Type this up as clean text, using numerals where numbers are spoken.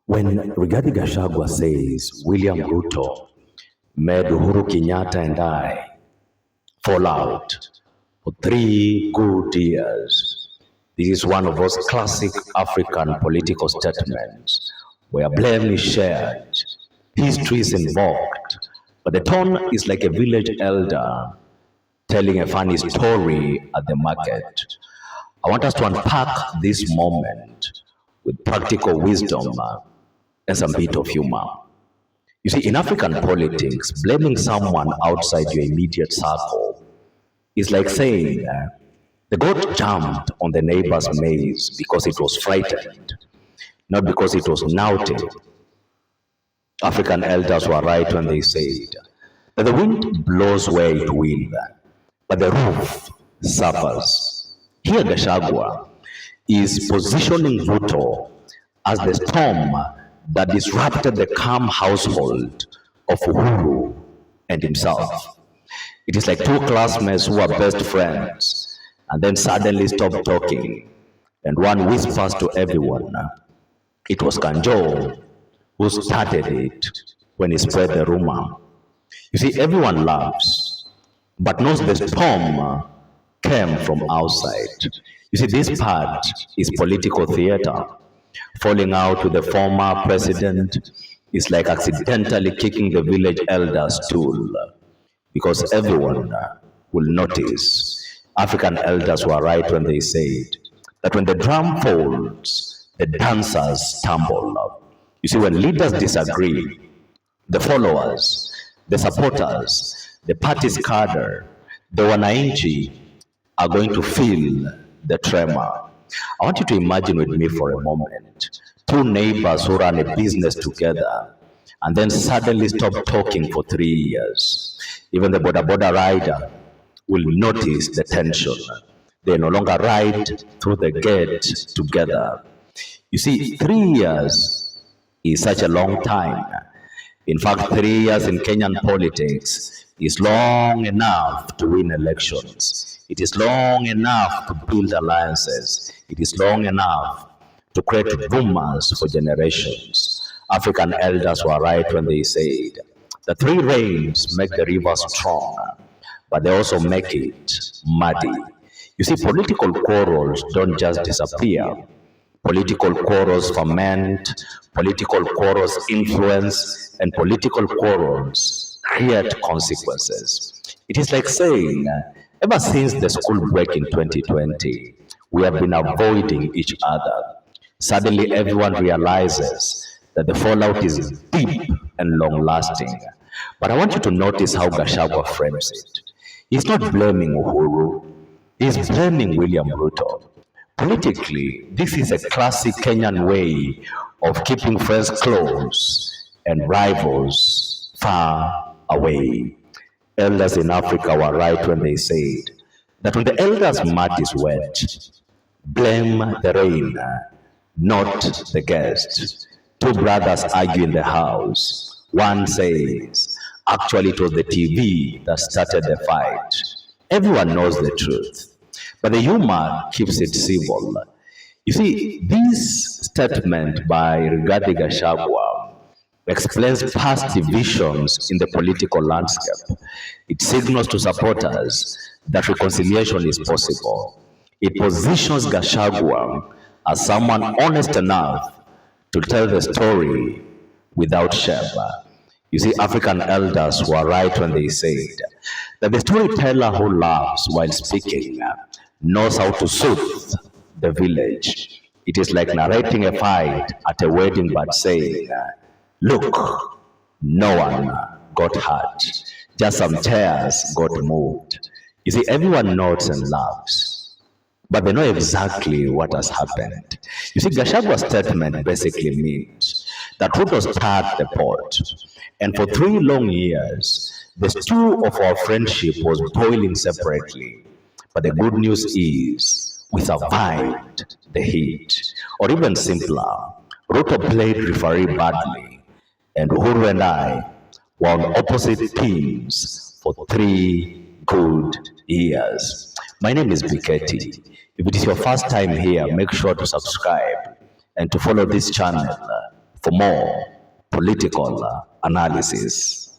When Rigathi Gachagua says William Ruto made Uhuru Kenyatta and I fall out for 3 good years, this is one of those classic African political statements where blame is shared, history is invoked, but the tone is like a village elder telling a funny story at the market. I want us to unpack this moment with practical wisdom and some bit of humor. You see, in African politics, blaming someone outside your immediate circle is like saying the goat jumped on the neighbor's maize because it was frightened, not because it was naughty. African elders were right when they said that the wind blows where it will, but the roof suffers. Here, Gachagua is positioning Ruto as the storm that disrupted the calm household of Uhuru and himself. It is like two classmates who are best friends and then suddenly stop talking, and one whispers to everyone, it was Kanjo who started it when he spread the rumor. You see, everyone laughs, but knows the storm came from outside. You see, this part is political theater. Falling out with the former president is like accidentally kicking the village elder's stool, because everyone will notice. African elders were right when they said that when the drum falls, the dancers stumble. You see, when leaders disagree, the followers, the supporters, the party's cadre, the wananchi are going to feel the tremor. I want you to imagine with me for a moment two neighbors who run a business together and then suddenly stop talking for 3 years. Even the boda rider will notice the tension. They no longer ride through the gate together. You see, 3 years is such a long time. In fact, 3 years in Kenyan politics is long enough to win elections. It is long enough to build alliances. It is long enough to create rumors for generations. African elders were right when they said the three rains make the river strong, but they also make it muddy. You see, political quarrels don't just disappear. Political quarrels ferment, political quarrels influence, and political quarrels create consequences. It is like saying, ever since the school break in 2020, we have been avoiding each other. Suddenly, everyone realizes that the fallout is deep and long-lasting. But I want you to notice how Gachagua frames it. He's not blaming Uhuru, he's blaming William Ruto. Politically, this is a classic Kenyan way of keeping friends close and rivals far away. Elders in Africa were right when they said that when the elder's mat is wet, blame the rain, not the guest. Two brothers argue in the house. One says, actually it was the TV that started the fight. Everyone knows the truth, but the humor keeps it civil. You see, this statement by Rigathi Gachagua explains past divisions in the political landscape. It signals to supporters that reconciliation is possible. It positions Gachagua as someone honest enough to tell the story without shame. You see, African elders were right when they said that the storyteller who laughs while speaking knows how to soothe the village. It is like narrating a fight at a wedding but saying, look, no one got hurt, just some chairs got moved. You see, everyone nods and laughs, but they know exactly what has happened. You see, Gachagua's statement basically means that Ruto stirred the pot, and for 3 long years, the stew of our friendship was boiling separately. But the good news is, we survived the heat. Or even simpler, Ruto played referee badly, and Uhuru and I were on opposite teams for 3 good years. My name is Biketi. If it is your first time here, make sure to subscribe and to follow this channel for for more political analysis.